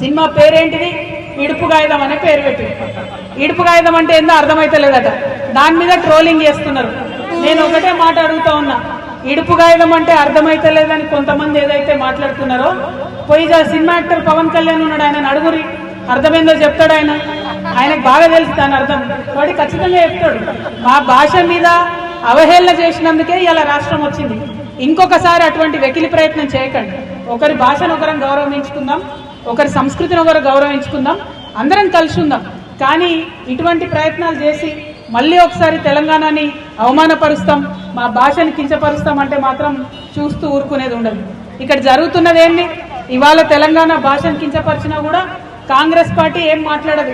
Cinema పేరేంటిది? ఇడుపు కాగితం అనే పేరు పెట్టి, ఇడుపు కాగితం అంటే ఏందో అర్థమైతలేదట. దాని మీద ట్రోలింగ్ చేస్తున్నారు. నేను ఒకటే మాట అడుగుతా ఉన్నా, ఇడుపు కాగితం అంటే అర్థమైతలేదని కొంతమంది ఏదైతే మాట్లాడుతున్నారో, పోయి సినిమా యాక్టర్ పవన్ కళ్యాణ్ ఉన్నాడు, ఆయన అడుగురి, అర్థమైందో చెప్తాడు. ఆయనకు బాగా తెలుసు దాని అర్థం, వాడు ఖచ్చితంగా చెప్తాడు. మా భాష మీద అవహేళన చేసినందుకే ఇలా రాష్ట్రం వచ్చింది. ఇంకొకసారి అటువంటి వెకిలి ప్రయత్నం చేయకండి. ఒకరి భాషను ఒకరం గౌరవించుకుందాం, ఒకరి సంస్కృతిని ఒకరు గౌరవించుకుందాం, అందరం కలిసి ఉందాం. కానీ ఇటువంటి ప్రయత్నాలు చేసి మళ్ళీ ఒకసారి తెలంగాణని అవమానపరుస్తాం, మా భాషని కించపరుస్తాం అంటే మాత్రం చూస్తూ ఊరుకునేది ఉండదు. ఇక్కడ జరుగుతున్నది ఏంటి? ఇవాళ తెలంగాణ భాషను కించపరిచినా కూడా కాంగ్రెస్ పార్టీ ఏం మాట్లాడదు.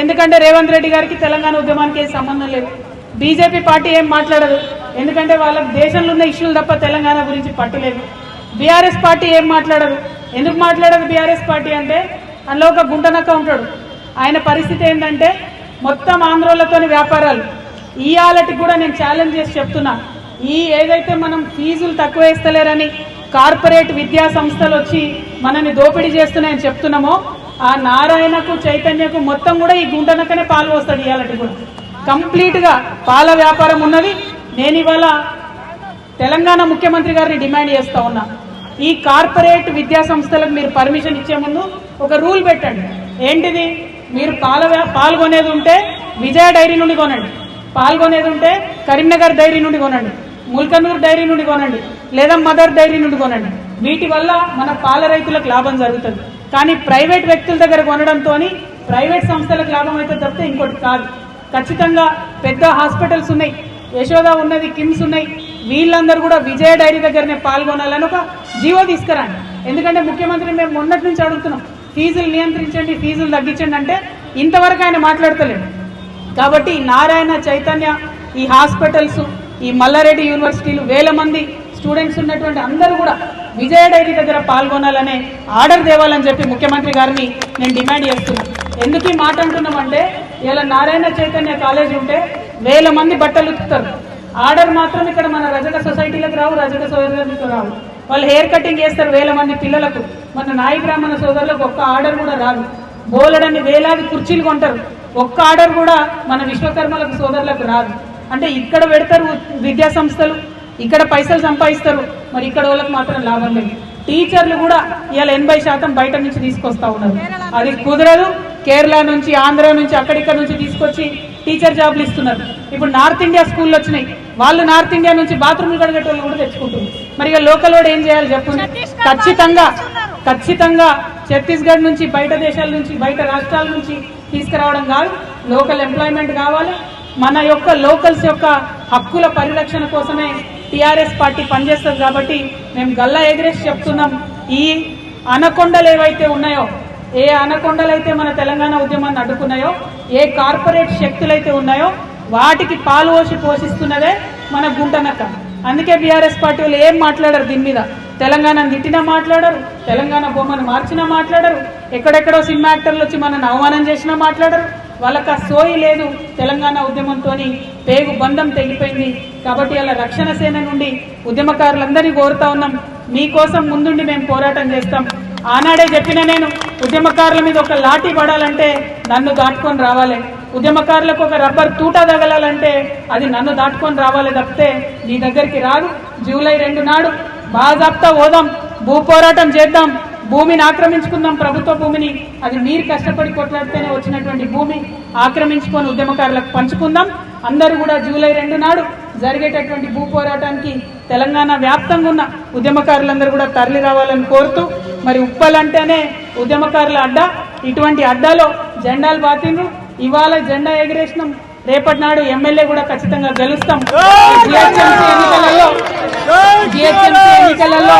ఎందుకంటే రేవంత్ రెడ్డి గారికి తెలంగాణ ఉద్యమానికి ఏం సంబంధం లేదు. బీజేపీ పార్టీ ఏం మాట్లాడదు, ఎందుకంటే వాళ్ళకి దేశంలో ఉన్న ఇష్యూలు తప్ప తెలంగాణ గురించి పట్టలేదు. బీఆర్ఎస్ పార్టీ ఏం మాట్లాడదు. ఎందుకు మాట్లాడదు బీఆర్ఎస్ పార్టీ అంటే, అందులో ఒక గుంటనక్క ఉంటాడు. ఆయన పరిస్థితి ఏంటంటే మొత్తం ఆంధ్రోలతోని వ్యాపారాలు. ఇయాలటికి కూడా నేను ఛాలెంజ్ చేసి చెప్తున్నా, ఏదైతే మనం ఫీజులు తక్కువ వేస్తలేరని కార్పొరేట్ విద్యా సంస్థలు వచ్చి మనని దోపిడీ చేస్తున్నాయని చెప్తున్నామో, ఆ నారాయణకు చైతన్యకు మొత్తం కూడా ఈ గుంటనక్కనే పాలు వస్తాడు. ఇయాలటి కూడా కంప్లీట్గా పాల వ్యాపారం ఉన్నది. నేను ఇవాళ తెలంగాణ ముఖ్యమంత్రి గారిని డిమాండ్ చేస్తా ఉన్నా, ఈ కార్పొరేట్ విద్యా సంస్థలకు మీరు పర్మిషన్ ఇచ్చే ముందు ఒక రూల్ పెట్టండి. ఏంటిది? మీరు పాల్గొనేది ఉంటే విజయ డైరీ నుండి కొనండి, పాల్గొనేది ఉంటే కరీంనగర్ డైరీ నుండి కొనండి, ముల్కనూర్ డైరీ నుండి కొనండి, లేదా మదర్ డైరీ నుండి కొనండి. వీటి వల్ల మన పాల రైతులకు లాభం జరుగుతుంది. కానీ ప్రైవేట్ వ్యక్తుల దగ్గర కొనడంతో ప్రైవేట్ సంస్థలకు లాభం అయితే తప్పితే ఇంకోటి కాదు. ఖచ్చితంగా పెద్ద హాస్పిటల్స్ ఉన్నాయి, యశోద ఉన్నది, కిమ్స్ ఉన్నాయి, వీళ్ళందరూ కూడా విజయ డైరీ దగ్గరనే పాల్గొనాలని ఒక జీవో తీసుకురండి. ఎందుకంటే ముఖ్యమంత్రి మేము మొన్నటి నుంచి అడుగుతున్నాం, ఫీజులు నియంత్రించండి, ఫీజులు తగ్గించండి అంటే ఇంతవరకు ఆయన మాట్లాడతలేడు. కాబట్టి నారాయణ చైతన్య, ఈ హాస్పిటల్స్, ఈ మల్లారెడ్డి యూనివర్సిటీలు, వేల మంది స్టూడెంట్స్ ఉన్నటువంటి అందరూ కూడా విజయ డైరీ దగ్గర పాల్గొనాలనే ఆర్డర్ తేవాలని చెప్పి ముఖ్యమంత్రి గారిని నేను డిమాండ్ చేస్తున్నాను. ఎందుకు ఈ మాట అంటున్నామంటే, ఇలా నారాయణ చైతన్య కాలేజ్ ఉంటే వేల మంది బట్టలు ఉతుకుతారు. ఆర్డర్ మాత్రం ఇక్కడ మన రజక సొసైటీలకు రావు, రజక సోదరులకు రావు. వాళ్ళు హెయిర్ కటింగ్ చేస్తారు వేల మంది పిల్లలకు. మన నాయి బ్రాహ్మణ సోదరులకు ఒక్క ఆర్డర్ కూడా రాదు. బోలెడన్ని వేలాది కుర్చీలు కొంటారు, ఒక్క ఆర్డర్ కూడా మన విశ్వకర్మలకు సోదరులకు రాదు. అంటే ఇక్కడ పెడతారు విద్యా సంస్థలు, ఇక్కడ పైసలు సంపాదిస్తారు, మరి ఇక్కడ వాళ్ళకి మాత్రం లాభం లేదు. టీచర్లు కూడా ఇవాళ 80% బయట నుంచి తీసుకొస్తా ఉన్నారు. అది కుదరదు. కేరళ నుంచి, ఆంధ్ర నుంచి, అక్కడిక్కడ నుంచి తీసుకొచ్చి టీచర్ జాబ్లు ఇస్తున్నారు. ఇప్పుడు నార్త్ ఇండియా స్కూళ్ళు వచ్చినాయి, వాళ్ళు నార్త్ ఇండియా నుంచి బాత్రూమ్లు కడిగేటోళ్ళు కూడా తెచ్చుకుంటున్నారు. మరి ఇక లోకల్ వాడు ఏం చేయాలి చెప్పండి? ఖచ్చితంగా ఛత్తీస్గఢ్ నుంచి, బయట దేశాల నుంచి, బయట రాష్ట్రాల నుంచి తీసుకురావడం కాదు, లోకల్ ఎంప్లాయ్మెంట్ కావాలి. మన యొక్క లోకల్స్ యొక్క హక్కుల పరిరక్షణ కోసమే టీఆర్ఎస్ పార్టీ పనిచేస్తుంది. కాబట్టి మేము గల్లా ఎగిరేసి చెప్తున్నాం, ఈ అనకొండలు ఏవైతే ఉన్నాయో, ఏ అనకొండలైతే మన తెలంగాణ ఉద్యమాన్ని అడ్డుకున్నాయో, ఏ కార్పొరేట్ శక్తులైతే ఉన్నాయో వాటికి పాలు పోషిస్తున్నదే మన గుంటనక్క. అందుకే బీఆర్ఎస్ పార్టీ వాళ్ళు ఏం మాట్లాడరు దీని మీద. తెలంగాణను తిట్టినా మాట్లాడరు, తెలంగాణ బొమ్మను మార్చినా మాట్లాడరు, ఎక్కడెక్కడో సినిమా యాక్టర్లు వచ్చి మనల్ని అవమానం చేసినా మాట్లాడరు. వాళ్ళకి ఆ సోయి లేదు. తెలంగాణ ఉద్యమంతో పేగు బంధం తెగిపోయింది. కాబట్టి అలా రక్షణ సేన నుండి ఉద్యమకారులందరినీ కోరుతా ఉన్నాం, మీకోసం ముందుండి మేము పోరాటం చేస్తాం. ఆనాడే చెప్పిన నేను, ఉద్యమకారుల మీద ఒక లాఠీ పడాలంటే నన్ను దాటుకొని రావాలి, ఉద్యమకారులకు ఒక రబ్బర్ తూటా తగలాలంటే అది నన్ను దాటుకొని రావాలి తప్పితే నీ దగ్గరికి రాదు. జూలై 2 నాడు బాజాప్తా పోదాం, భూ పోరాటం చేద్దాం, భూమిని ఆక్రమించుకుందాం, ప్రభుత్వ భూమిని. అది మీరు కష్టపడి కొట్లాడితేనే వచ్చినటువంటి భూమి ఆక్రమించుకొని ఉద్యమకారులకు పంచుకుందాం. అందరూ కూడా జూలై 2 నాడు జరిగేటటువంటి భూ పోరాటానికి తెలంగాణ వ్యాప్తంగా ఉన్న ఉద్యమకారులందరూ కూడా తరలి రావాలని కోరుతూ, మరి ఉప్పలంటేనే ఉద్యమకారుల అడ్డా, ఇటువంటి అడ్డాలో జెండాలు బాతిండ్రు. ఇవాళ జెండా ఎగిరేసినాం, రేపటి నాడు ఎమ్మెల్యే కూడా ఖచ్చితంగా గెలుస్తాం. జిహెచ్ఎంసీ ఎన్నికలలో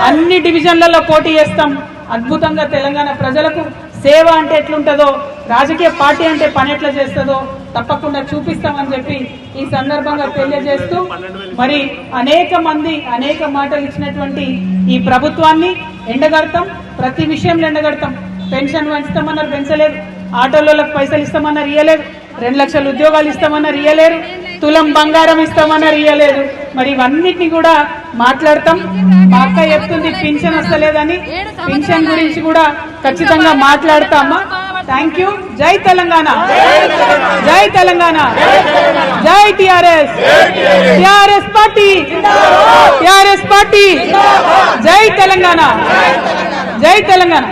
అన్ని డివిజన్లలో పోటీ చేస్తాం. అద్భుతంగా తెలంగాణ ప్రజలకు సేవ అంటే ఎట్లుంటుందో, రాజకీయ పార్టీ అంటే పని ఎట్లా చేస్తుందో తప్పకుండా చూపిస్తామని చెప్పి ఈ సందర్భంగా తెలియజేస్తూ, మరి అనేక మంది అనేక మాటలు ఇచ్చినటువంటి ఈ ప్రభుత్వాన్ని ఎండగడతాం, ప్రతి విషయంలో ఎండగడతాం. పెన్షన్ పెంచుతామన్నారు, పెంచలేదు. ఆటోలకు పైసలు ఇస్తామన్నారు, ఇయ్యలేదు. 2 లక్షల ఉద్యోగాలు ఇస్తామన్నారు, ఇయ్యలేరు. తులం బంగారం ఇస్తామన్నారు, ఇయ్యలేదు. మరి ఇవన్నిటిని కూడా మాట్లాడతాం. మా అక్క చెప్తుంది పింఛన్ వస్తలేదని, పింఛన్ గురించి కూడా ఖచ్చితంగా మాట్లాడతామా. Thank you. జై తెలంగాణ, జై తెలంగాణ, జై TRS, TRS party, TRS party, జై తెలంగాణ, జై తెలంగాణ.